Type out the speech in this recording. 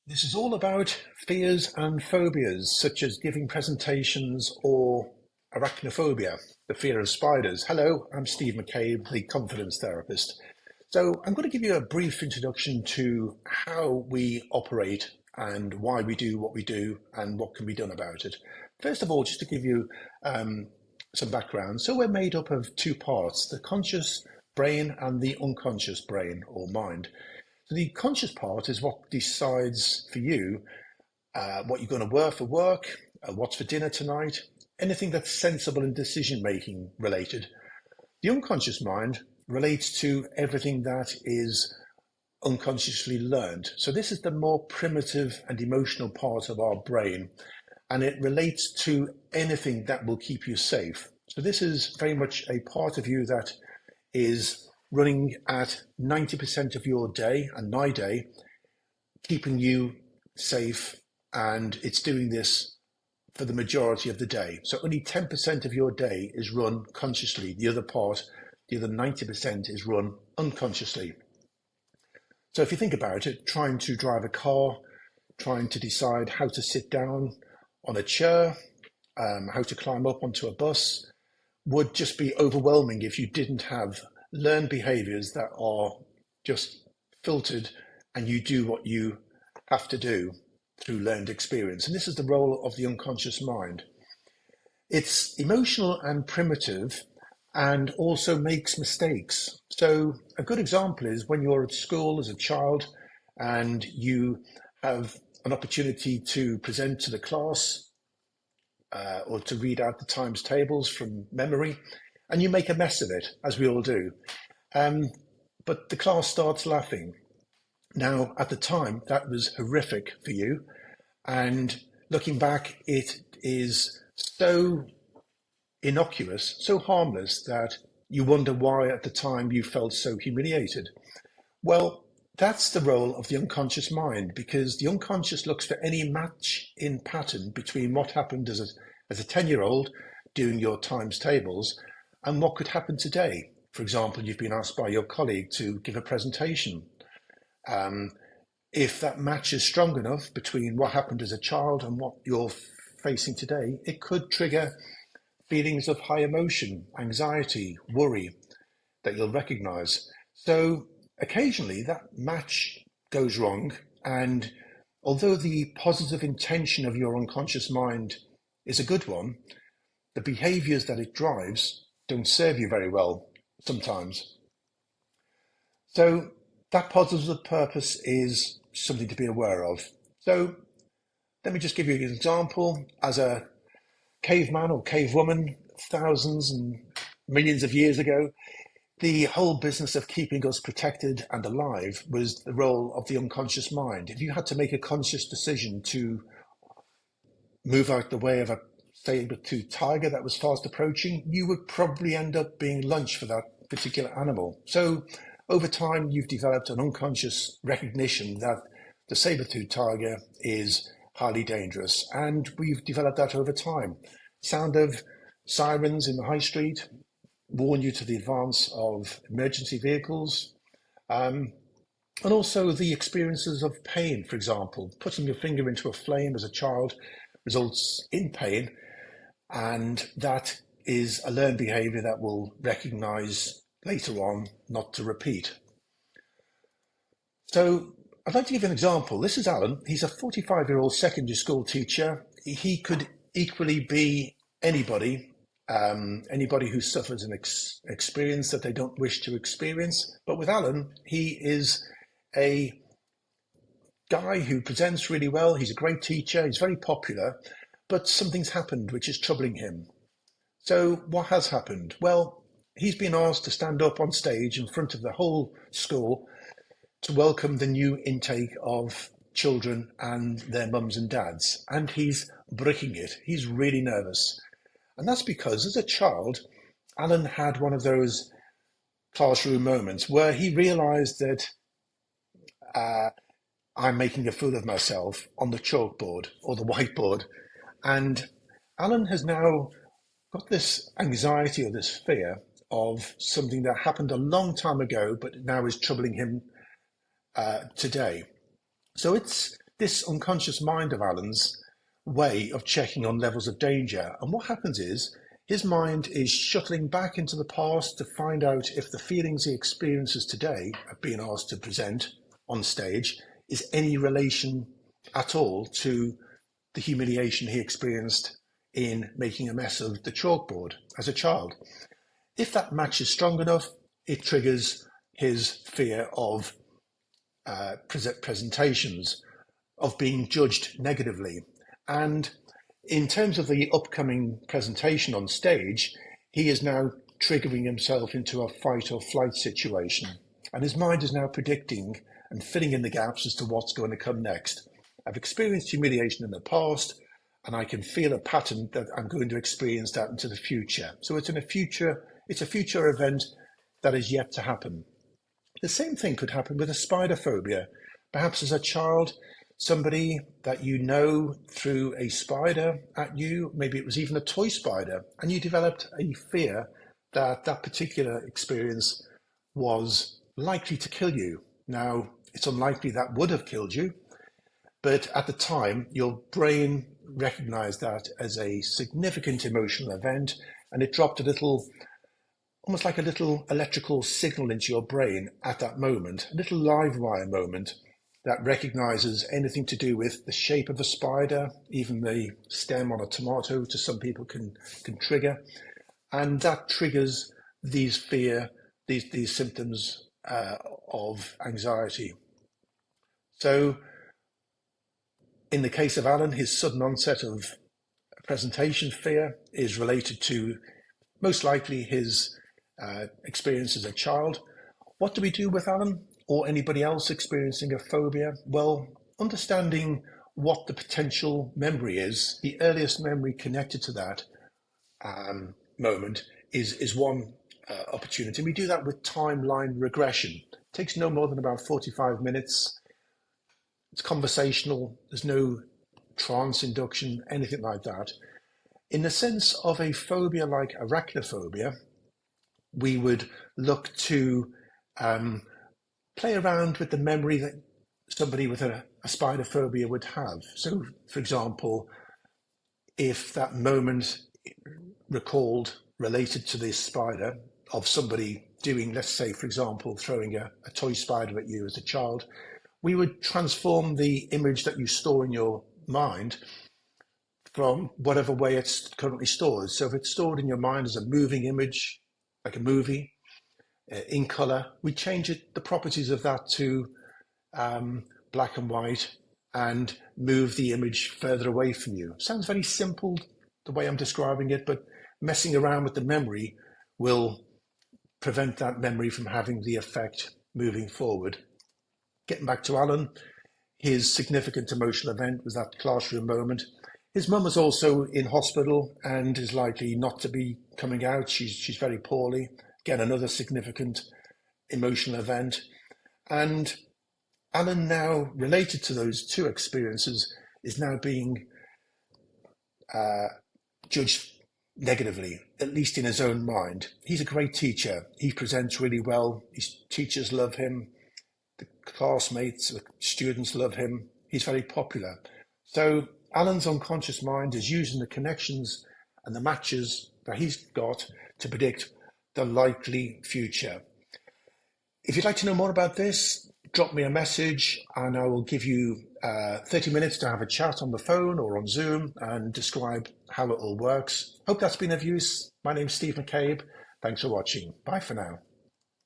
This is all about fears and phobias, such as giving presentations or arachnophobia, the fear of spiders. Hello, I'm Steve McCabe, the confidence therapist. So, I'm going to give you a brief introduction to how we operate and why we do what we do and what can be done about it. First of all, just to give you some background. So, we're made up of two parts, the conscious brain and the unconscious brain or mind. So the conscious part is what decides for you what you're going to wear for work, what's for dinner tonight, anything that's sensible and decision making related. The unconscious mind relates to everything that is unconsciously learned. So this is the more primitive and emotional part of our brain, and it relates to anything that will keep you safe. So this is very much a part of you that is running at 90% of your day and my day, keeping you safe, and it's doing this for the majority of the day. So only 10% of your day is run consciously. The other 90% is run unconsciously. So if you think about it, trying to drive a car, trying to decide how to sit down on a chair, how to climb up onto a bus, would just be overwhelming if you didn't have learned behaviors that are just filtered and you do what you have to do through learned experience. And this is the role of the unconscious mind. It's emotional and primitive and also makes mistakes. So a good example is when you're at school as a child and you have an opportunity to present to the class or to read out the times tables from memory, and you make a mess of it, as we all do. But the class starts laughing. Now, at the time, that was horrific for you. And looking back, it is so innocuous, so harmless that you wonder why at the time you felt so humiliated. Well, that's the role of the unconscious mind, because the unconscious looks for any match in pattern between what happened as a 10-year-old doing your times tables and what could happen today. For example, you've been asked by your colleague to give a presentation. If that match is strong enough between what happened as a child and what you're facing today, it could trigger feelings of high emotion, anxiety, worry that you'll recognize. So occasionally that match goes wrong. And although the positive intention of your unconscious mind is a good one, the behaviors that it drives don't serve you very well sometimes. So that positive purpose is something to be aware of. So let me just give you an example. As a caveman or cavewoman, thousands and millions of years ago, the whole business of keeping us protected and alive was the role of the unconscious mind. If you had to make a conscious decision to move out the way of a saber-toothed tiger that was fast approaching, you would probably end up being lunch for that particular animal. So over time, you've developed an unconscious recognition that the saber-toothed tiger is highly dangerous. And we've developed that over time. Sound of sirens in the high street warn you to the advance of emergency vehicles. And also the experiences of pain, for example, putting your finger into a flame as a child results in pain, and that is a learned behavior that we'll recognize later on not to repeat. So I'd like to give an example. This is Alan. He's a 45-year-old secondary school teacher. He could equally be anybody, anybody who suffers an experience that they don't wish to experience. But with Alan, he is a guy who presents really well. He's a great teacher. He's very popular, but something's happened which is troubling him. So what has happened? Well, he's been asked to stand up on stage in front of the whole school to welcome the new intake of children and their mums and dads. And he's bricking it. He's really nervous. And that's because as a child, Alan had one of those classroom moments where he realized that I'm making a fool of myself on the chalkboard or the whiteboard. And Alan has now got this anxiety or this fear of something that happened a long time ago, but now is troubling him today. So it's this unconscious mind of Alan's way of checking on levels of danger. And what happens is his mind is shuttling back into the past to find out if the feelings he experiences today of being asked to present on stage is any relation at all to the humiliation he experienced in making a mess of the chalkboard as a child. If that match is strong enough, it triggers his fear of presentations, of being judged negatively. And in terms of the upcoming presentation on stage, he is now triggering himself into a fight or flight situation. And his mind is now predicting and filling in the gaps as to what's going to come next. I've experienced humiliation in the past, and I can feel a pattern that I'm going to experience that into the future. So it's a future event that is yet to happen. The same thing could happen with a spider phobia. Perhaps as a child, somebody that you know threw a spider at you, maybe it was even a toy spider, and you developed a fear that that particular experience was likely to kill you. Now, it's unlikely that would have killed you, but at the time, your brain recognized that as a significant emotional event, and it dropped a little, almost like a little electrical signal into your brain at that moment, a little live wire moment that recognizes anything to do with the shape of a spider, even the stem on a tomato, to some people can trigger. And that triggers these symptoms of anxiety. So in the case of Alan, his sudden onset of presentation fear is related to most likely his experience as a child. What do we do with Alan or anybody else experiencing a phobia? Well, understanding what the potential memory is, the earliest memory connected to that moment is one opportunity. We do that with timeline regression. It takes no more than about 45 minutes. It's conversational. There's no trance induction, anything like that. In the sense of a phobia like arachnophobia, we would look to play around with the memory that somebody with a spider phobia would have. So, for example, if that moment recalled related to this spider of somebody doing, let's say, for example, throwing a toy spider at you as a child, we would transform the image that you store in your mind from whatever way it's currently stored. So if it's stored in your mind as a moving image, like a movie, in color, we change the properties of that to black and white and move the image further away from you. Sounds very simple the way I'm describing it, but messing around with the memory will prevent that memory from having the effect moving forward. Getting back to Alan, his significant emotional event was that classroom moment. His mum was also in hospital and is likely not to be coming out. She's very poorly. Again, another significant emotional event. And Alan, now related to those two experiences, is now being judged negatively, at least in his own mind. He's a great teacher. He presents really well. His teachers love him. The classmates, the students love him. He's very popular. So Alan's unconscious mind is using the connections and the matches that he's got to predict the likely future. If you'd like to know more about this, drop me a message and I will give you 30 minutes to have a chat on the phone or on Zoom and describe how it all works. Hope that's been of use. My name's Steve McCabe. Thanks for watching. Bye for now.